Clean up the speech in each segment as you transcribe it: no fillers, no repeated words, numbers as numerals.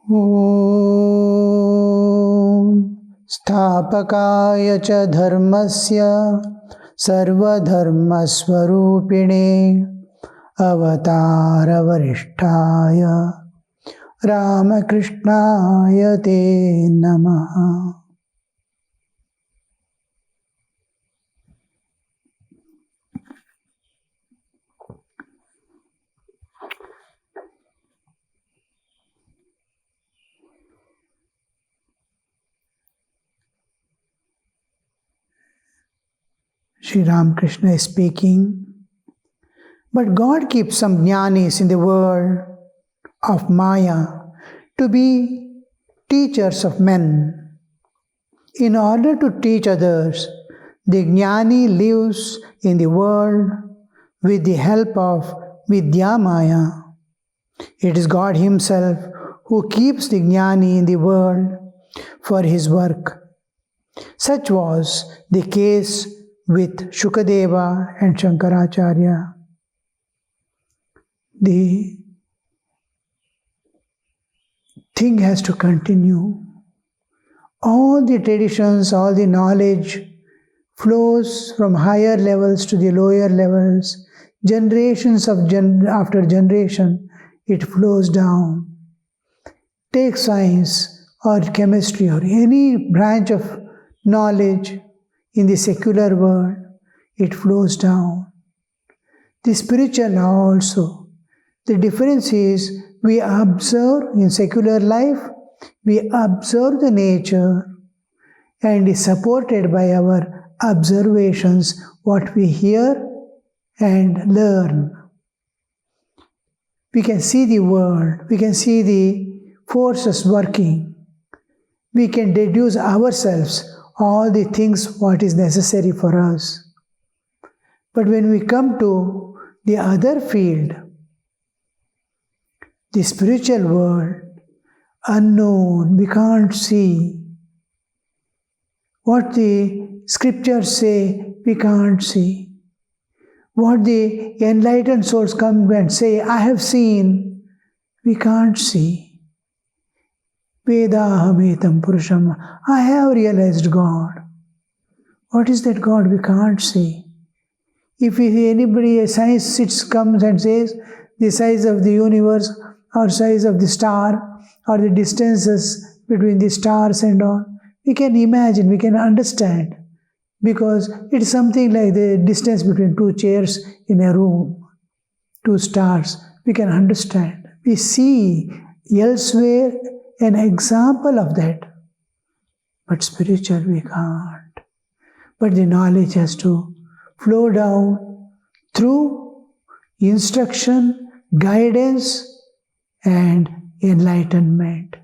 Om Sthapakaya cha dharmasya sarvadharmasvarupine avatara varishtaya Ramakrishnaya te namaha. Sri Ramakrishna is speaking, but God keeps some jnanis in the world of Maya to be teachers of men. In order to teach others, the jnani lives in the world with the help of Vidya Maya. It is God Himself who keeps the jnani in the world for His work. Such was the case with Shukadeva and Shankaracharya. The thing has to continue. All the traditions, all the knowledge flows from higher levels to the lower levels. Generations of after generation, it flows down. Take science or chemistry or any branch of knowledge in the secular world, it flows down. The spiritual law also. The difference is we observe in secular life, we observe the nature and is supported by our observations, what we hear and learn. We can see the world, we can see the forces working. We can deduce ourselves all the things what is necessary for us. But when we come to the other field, the spiritual world, unknown, we can't see. What the scriptures say, we can't see. What the enlightened souls come and say, I have seen, we can't see. Vedahametam Purusham, I have realized God. What is that God we can't see? If anybody, a science comes and says the size of the universe or size of the star or the distances between the stars and all, we can imagine, we can understand, because it's something like the distance between two chairs in a room, two stars, we can understand. We see elsewhere an example of that, but spiritual we can't. But the knowledge has to flow down through instruction, guidance and enlightenment.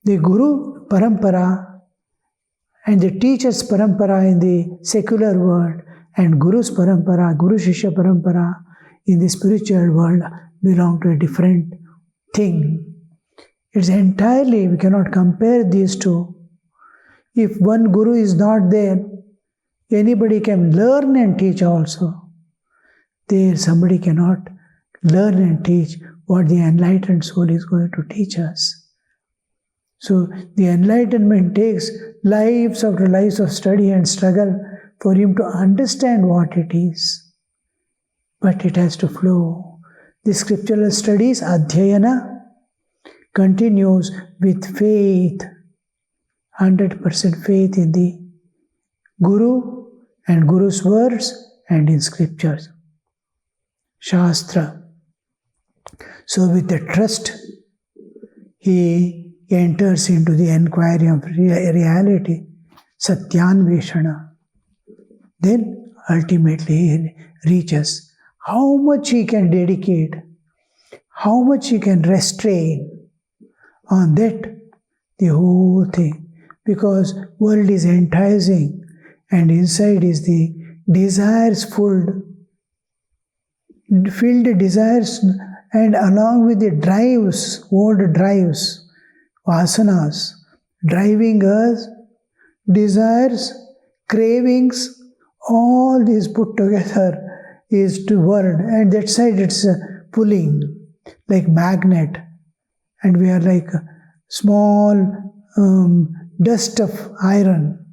The Guru Parampara and the teacher's Parampara in the secular world and Guru's Parampara, Guru Shishya Parampara in the spiritual world belong to a different thing. It's entirely, we cannot compare these two. If one Guru is not there, anybody can learn and teach also. There somebody cannot learn and teach what the enlightened soul is going to teach us. So the enlightenment takes lives after lives of study and struggle for him to understand what it is. But it has to flow. The scriptural studies, Adhyayana, continues with faith, 100% faith in the Guru and Guru's words and in scriptures, Shastra. So with the trust, he enters into the inquiry of reality, Satyanveshana. Then ultimately he reaches how much he can dedicate, how much he can restrain on that, the whole thing. Because world is enticing and inside is the desires filled desires, and along with the drives, old drives, vasanas, driving us, desires, cravings, all these put together is to world, and that side it's pulling like magnet, and we are like small dust of iron,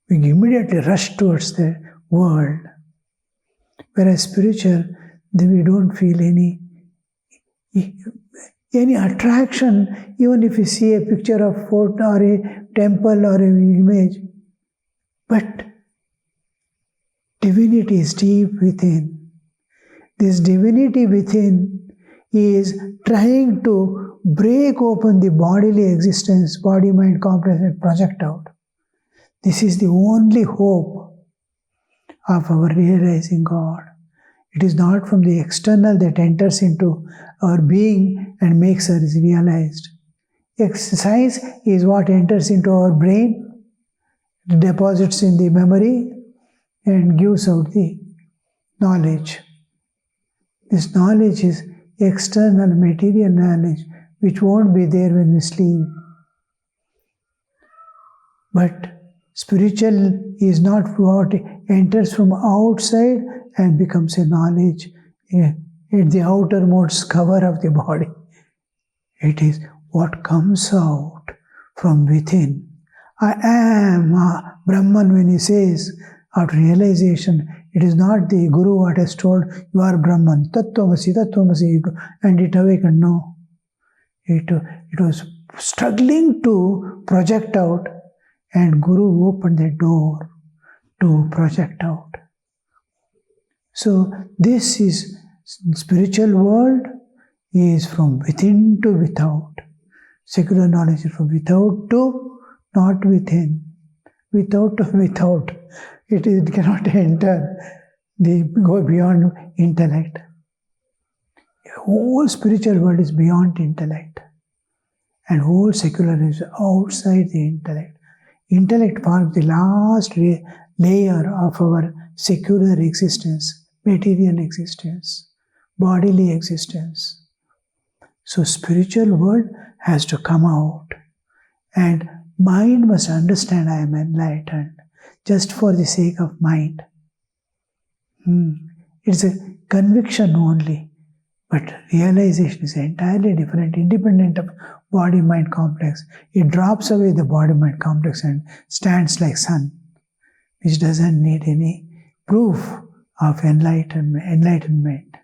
we immediately rush towards the world. Whereas spiritual, then we don't feel any attraction, even if you see a picture of fort or a temple or an image. But divinity is deep within. This divinity within is trying to break open the bodily existence, body, mind, complex, and project out. This is the only hope of our realizing God. It is not from the external that enters into our being and makes us realized. Exercise is what enters into our brain, deposits in the memory, and gives out the knowledge. This knowledge is external material knowledge, which won't be there when we sleep. But spiritual is not what enters from outside and becomes a knowledge at the outermost cover of the body. It is what comes out from within. I am Brahman. When he says after realization, it is not the Guru what has told you are Brahman, Tattvamasi, Tattvamasi, and it awakened. No. It was struggling to project out, and Guru opened the door to project out. So this is spiritual world is from within to without. Secular knowledge is from without to not within. Without to without. It cannot enter, go beyond intellect. The whole spiritual world is beyond intellect. And whole secular is outside the intellect. Intellect forms the last layer of our secular existence, material existence, bodily existence. So spiritual world has to come out, and mind must understand I am enlightened just for the sake of mind. It's a conviction only, but realization is entirely different, independent of body-mind complex. It drops away the body-mind complex and stands like sun, which doesn't need any proof of enlightenment.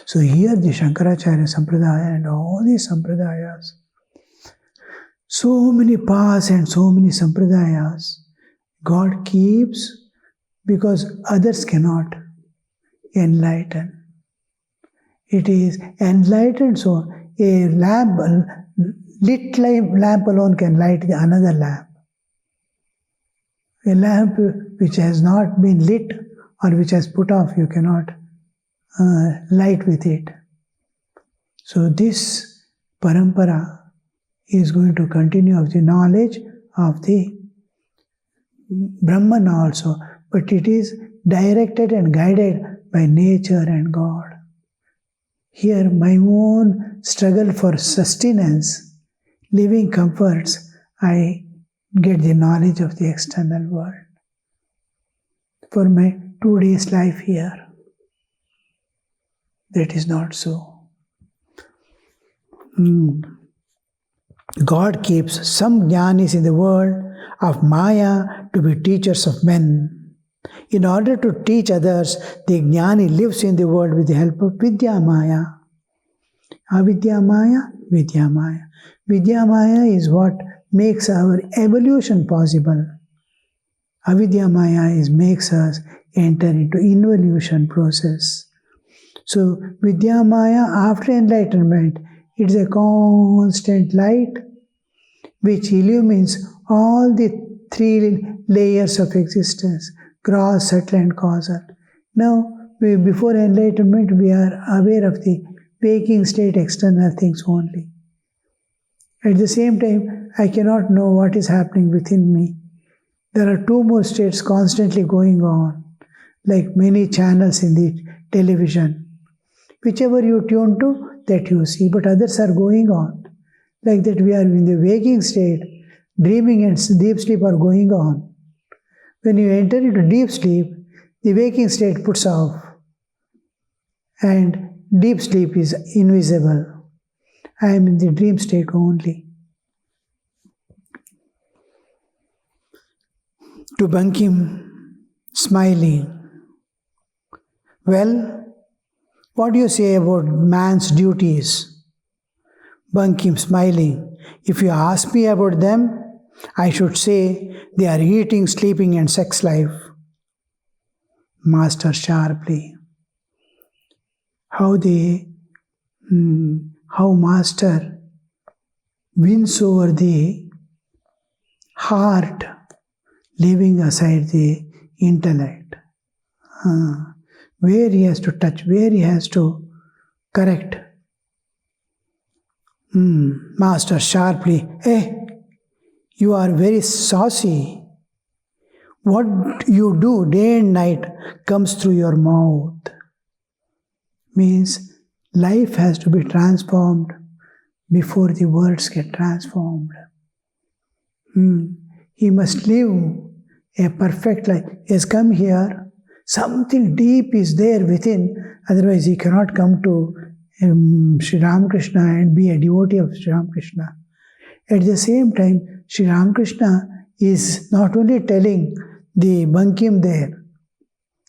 So here the Shankaracharya Sampradaya and all these Sampradayas, so many paths and so many Sampradayas, God keeps because others cannot enlighten. It is enlightened, so a lamp, lit lamp alone can light another lamp. A lamp which has not been lit or which has put off, you cannot light with it. So this parampara is going to continue of the knowledge of the Brahman also, but it is directed and guided by nature and God. Here my own struggle for sustenance, living comforts, I get the knowledge of the external world. For my 2 days life here, that is not so. God keeps some jnanis in the world of Maya to be teachers of men. In order to teach others, the jnani lives in the world with the help of Vidya Maya. Avidya Maya, Vidya Maya. Vidya Maya is what makes our evolution possible. Avidya Maya makes us enter into involution process. So Vidya Maya, after enlightenment, it is a constant light which illumines all the 3 layers of existence, gross, subtle and causal. Now, before enlightenment, we are aware of the waking state, external things only. At the same time, I cannot know what is happening within me. There are 2 more states constantly going on, like many channels in the television. Whichever you tune to, that you see, but others are going on. Like that we are in the waking state, dreaming and deep sleep are going on. When you enter into deep sleep, the waking state puts off, and deep sleep is invisible. I am in the dream state only. To Bankim, smiling. Well, what do you say about man's duties? Bankim, smiling. If you ask me about them, I should say they are eating, sleeping, and sex life. Master sharply. How Master wins over the heart, leaving aside the intellect. Where he has to touch, where he has to correct. Master sharply, you are very saucy. What you do day and night comes through your mouth. Means life has to be transformed before the words get transformed. He must live a perfect life. He has come here, something deep is there within, otherwise he cannot come to Sri Ramakrishna and be a devotee of Sri Ramakrishna. At the same time, Sri Ramakrishna is not only telling the Bankim there,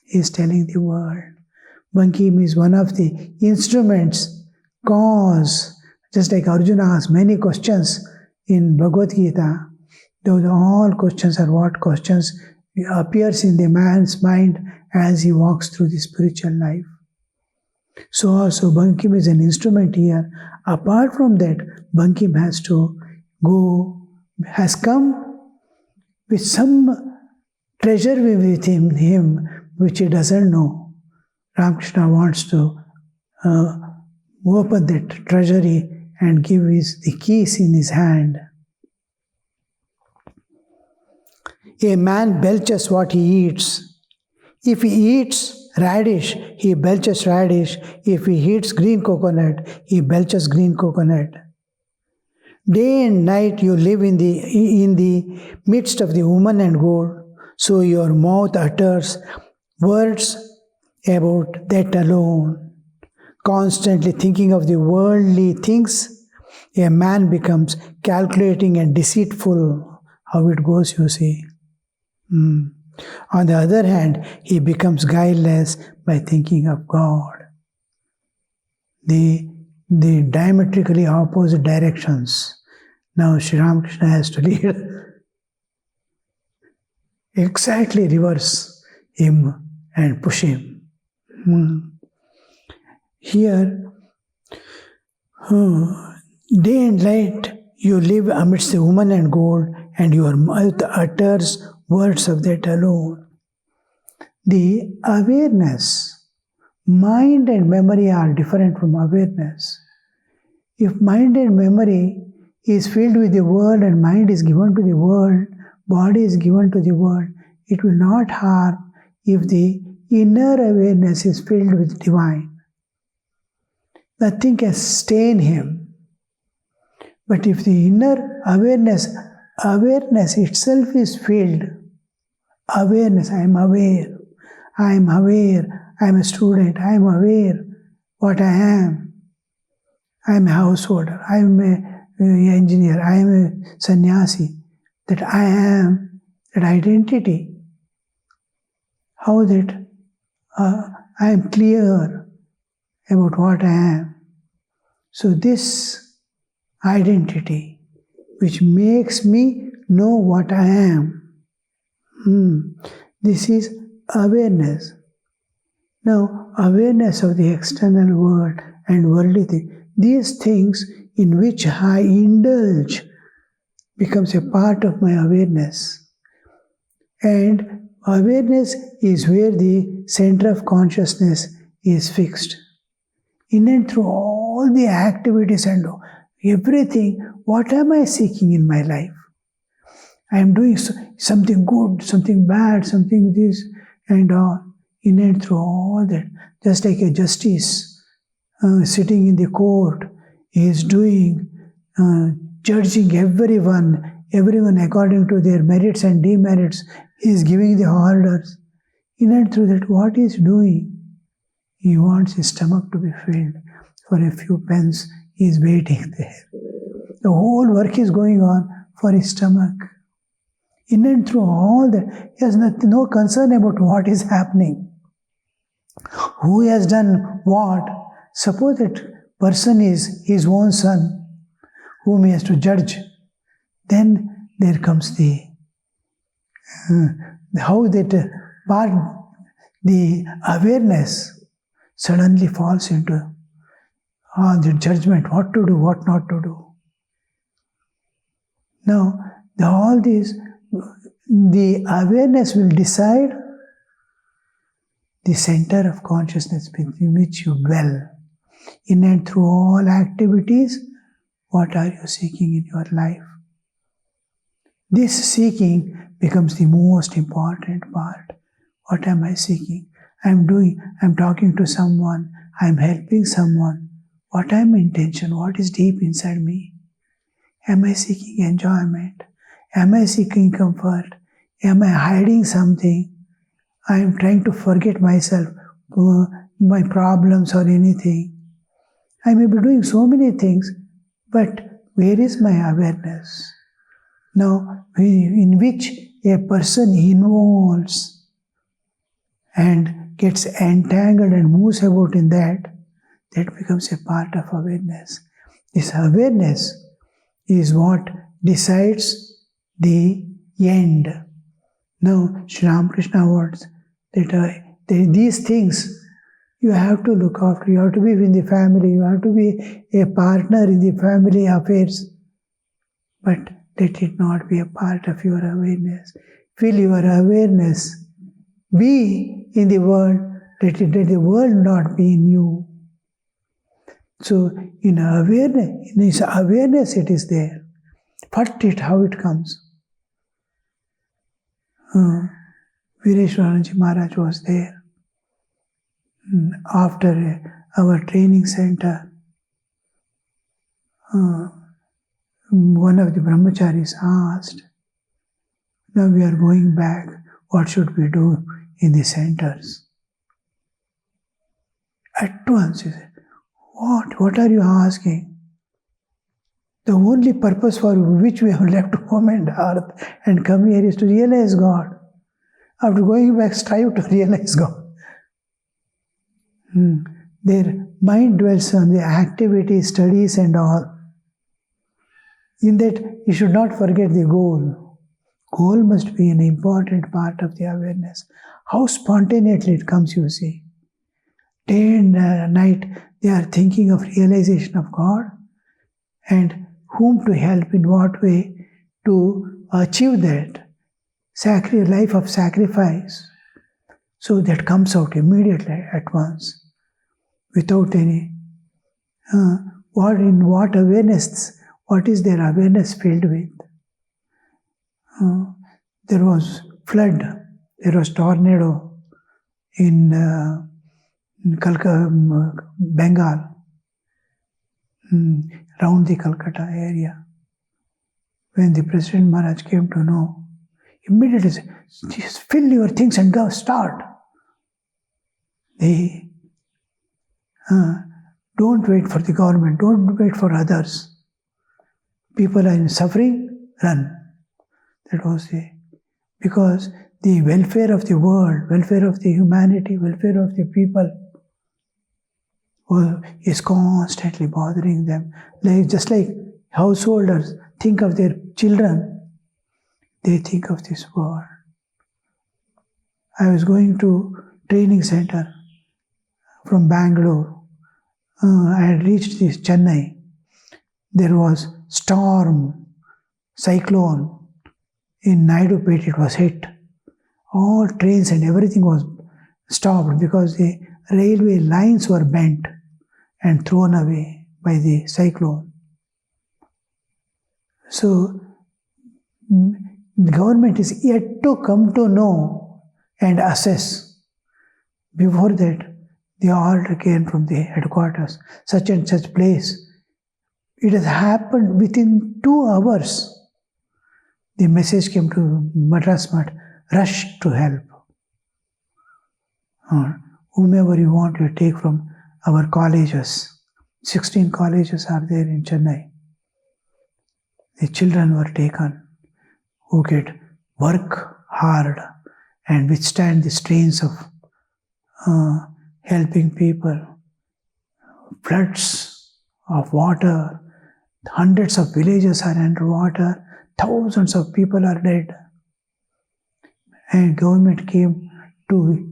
he is telling the world. Bankim is one of the instruments, cause, just like Arjuna asked many questions in Bhagavad Gita. Those all questions are what questions appears in the man's mind as he walks through the spiritual life. So also Bankim is an instrument here. Apart from that, Bankim has come with some treasure within him which he doesn't know. Ramakrishna wants to open that treasury and give the keys in his hand. A man belches what he eats. If he eats radish, he belches radish. If he eats green coconut, he belches green coconut. Day and night you live in the midst of the woman and gold, so your mouth utters words about that alone. Constantly thinking of the worldly things, a man becomes calculating and deceitful. How it goes, you see. On the other hand, he becomes guileless by thinking of God. The diametrically opposite directions. Now Sri Ramakrishna has to lead exactly reverse him and push him. Here, day and night you live amidst the woman and gold, and your mouth utters words of that alone. The awareness, mind and memory are different from awareness. If mind and memory is filled with the world and mind is given to the world, body is given to the world, it will not harm if the inner awareness is filled with divine. Nothing can stain him. But if the inner awareness itself is filled, awareness, I am aware, I am a student, I am aware what I am a householder, I am an engineer, I am a sannyasi, that I am, that identity, how that I am clear about what I am. So this identity, which makes me know what I am, this is awareness. Now, awareness of the external world and worldly things, these things in which I indulge becomes a part of my awareness. And awareness is where the center of consciousness is fixed. In and through all the activities and everything, what am I seeking in my life? I am doing something good, something bad, something this and all. In and through all that, just like a justice sitting in the court, he is doing, judging everyone according to their merits and demerits. He is giving the orders. In and through that, what he is doing? He wants his stomach to be filled for a few pence is waiting there. The whole work is going on for his stomach. In and through all that, he has no concern about what is happening. Who has done what? Suppose that person is his own son, whom he has to judge. Then there comes how that part, the awareness suddenly falls into the judgment, what to do, what not to do. Now, all these, the awareness will decide the center of consciousness in which you dwell. In and through all activities, what are you seeking in your life? This seeking becomes the most important part. What am I seeking? I'm talking to someone, I'm helping someone. What am my intention? What is deep inside me? Am I seeking enjoyment? Am I seeking comfort? Am I hiding something? I am trying to forget myself, my problems or anything. I may be doing so many things, but where is my awareness? Now, in which a person involves and gets entangled and moves about in that becomes a part of awareness. This awareness is what decides the end. Now, Sri Ramakrishna words that these things you have to look after, you have to be in the family, you have to be a partner in the family affairs, but let it not be a part of your awareness. Feel your awareness be in the world, let the world not be in you. So, in his awareness it is there. How it comes. Vivekananda-ji Maharaj was there. After our training center, one of the brahmacharis asked, now we are going back, what should we do in the centers? At once he said, what are you asking? The only purpose for which we have left home and earth and come here is to realize God. After going back, strive to realize God. Their mind dwells on the activity, studies and all. In that, you should not forget the goal. Goal must be an important part of the awareness. How spontaneously it comes, you see. Day and night, they are thinking of realization of God and whom to help, in what way to achieve that life of sacrifice. So that comes out immediately at once, without any what awareness, what is their awareness filled with? There was flood, there was tornado in Bengal, around the Calcutta area. When the President Maharaj came to know, immediately said, just fill your things and go, start. Don't wait for the government, don't wait for others. People are in suffering, run. That was because the welfare of the world, welfare of the humanity, welfare of the people is constantly bothering them. Just like householders think of their children, they think of this world. I was going to training center from Bangalore. I had reached this Chennai. There was storm, cyclone. In Naidupet it was hit. All trains and everything was stopped because the railway lines were bent and thrown away by the cyclone. So, the government is yet to come to know and assess. Before that, the order came from the headquarters, such and such place. It has happened within 2 hours. The message came to Madras Math, rush to help. Whomever you want, you take from our colleges. 16 colleges are there in Chennai. The children were taken who could work hard and withstand the strains of helping people. Floods of water, hundreds of villages are underwater, thousands of people are dead. And government came to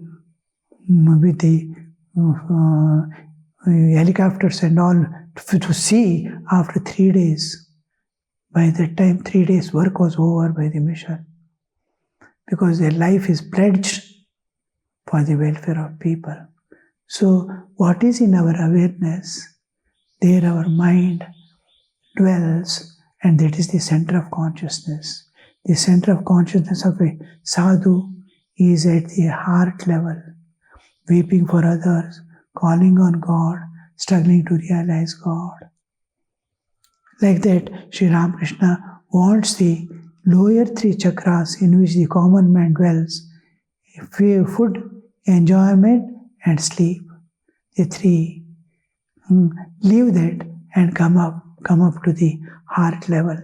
with the helicopters and all to see after 3 days. By that time, 3 days work was over by the mission, because their life is pledged for the welfare of people. So what is in our awareness, there our mind dwells, and that is the center of consciousness. The center of consciousness of a sadhu is at the heart level, weeping for others, calling on God, struggling to realize God. Like that, Sri Ramakrishna wants the lower 3 chakras in which the common man dwells: food, enjoyment, and sleep. The 3. Leave that and come up to the heart level.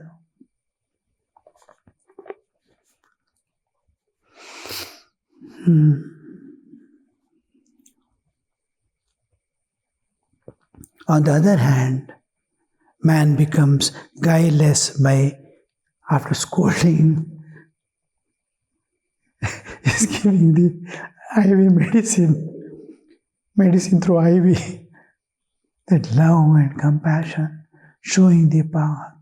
On the other hand, man becomes guileless after scolding, is giving the IV medicine through IV, that love and compassion, showing the power.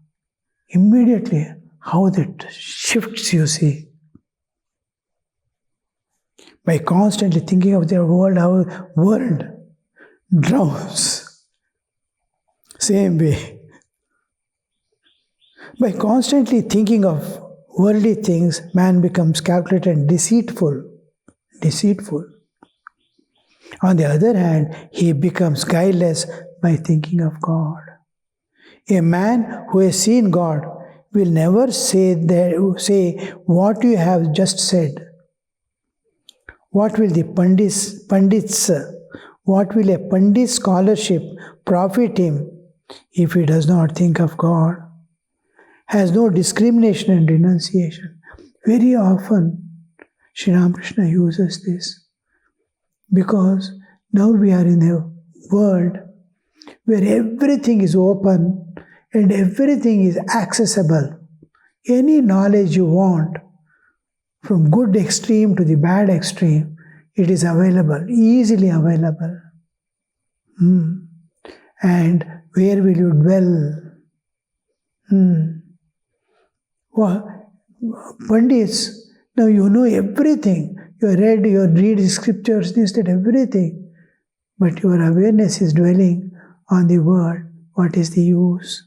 Immediately, how that shifts, you see. By constantly thinking of their world, our world drowns. Same way. By constantly thinking of worldly things, man becomes calculated and deceitful. On the other hand, he becomes guileless by thinking of God. A man who has seen God will never say what you have just said. What will a Pandit's scholarship profit him if he does not think of God? Has no discrimination and renunciation. Very often, Sri Ramakrishna uses this, because now we are in a world where everything is open and everything is accessible. Any knowledge you want, from good extreme to the bad extreme, it is available, easily available. And where will you dwell? Well, Pandits, now you know everything. You read scriptures, this, that, everything. But your awareness is dwelling on the word. What is the use?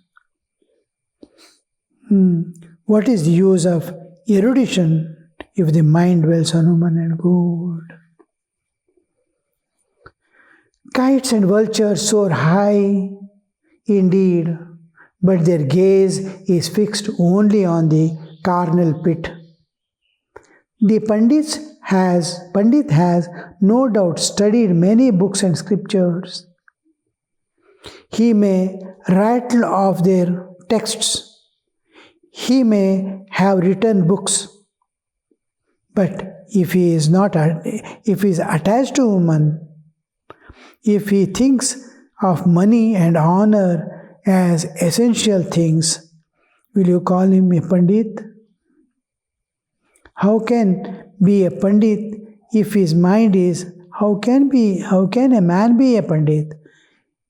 What is the use of erudition if the mind dwells on human and good? Kites and vultures soar high indeed, but their gaze is fixed only on the carnal pit. The Pandit has no doubt studied many books and scriptures. He may rattle off their texts. He may have written books. But if he is attached to woman, if he thinks of money and honor as essential things, will you call him a Pandit? How can be a Pandit if his mind is, how can a man be a Pandit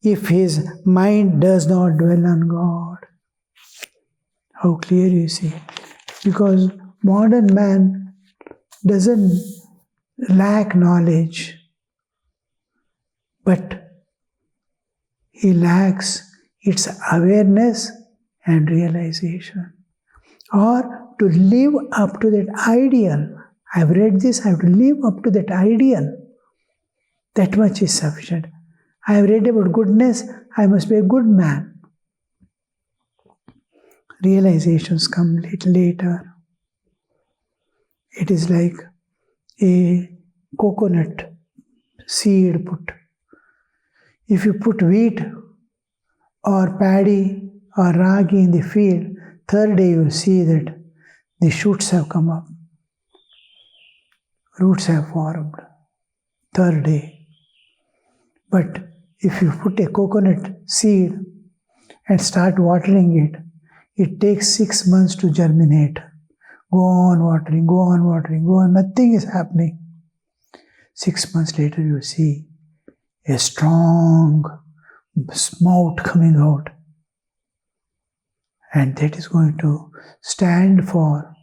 if his mind does not dwell on God? How clear you see. Because modern man doesn't lack knowledge, but he lacks its awareness and realization, or to live up to that ideal. I have read this, I have to live up to that ideal. That much is sufficient. I have read about goodness, I must be a good man. Realizations come little later. It is like a coconut seed put. If you put wheat or paddy or ragi in the field, third day you will see that the shoots have come up, roots have formed, third day. But if you put a coconut seed and start watering it, it takes 6 months to germinate. Go on watering, go on watering, go on, nothing is happening. 6 months later you see a strong sprout coming out. And that is going to stand for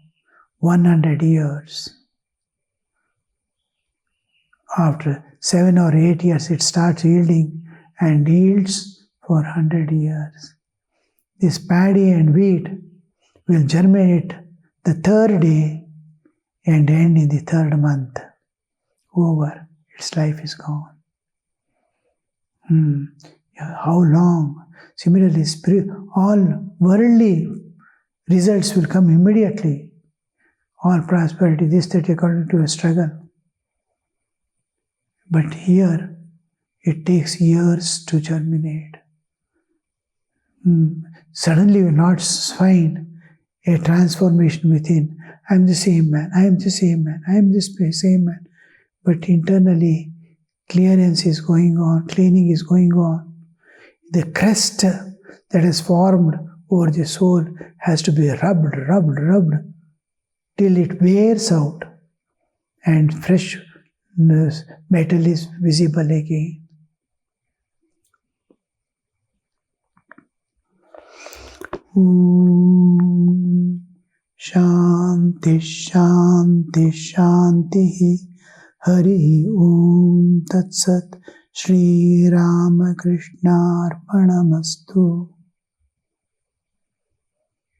100 years. After 7 or 8 years, it starts yielding and yields for 100 years. This paddy and wheat will germinate the third day and end in the third month. Over, its life is gone. How long? Similarly, all worldly results will come immediately. All prosperity, this, that, according to a struggle. But here, it takes years to germinate. Suddenly you will not find a transformation within. I am the same man, I am the same man, I am this same man. But internally, clearance is going on, cleaning is going on. The crest that has formed over the soul has to be rubbed till it wears out and fresh metal is visible again. Shanti, Shanti, Shanti. Hari Om Tat Sat. Shri Ramakrishna Arpanamastu.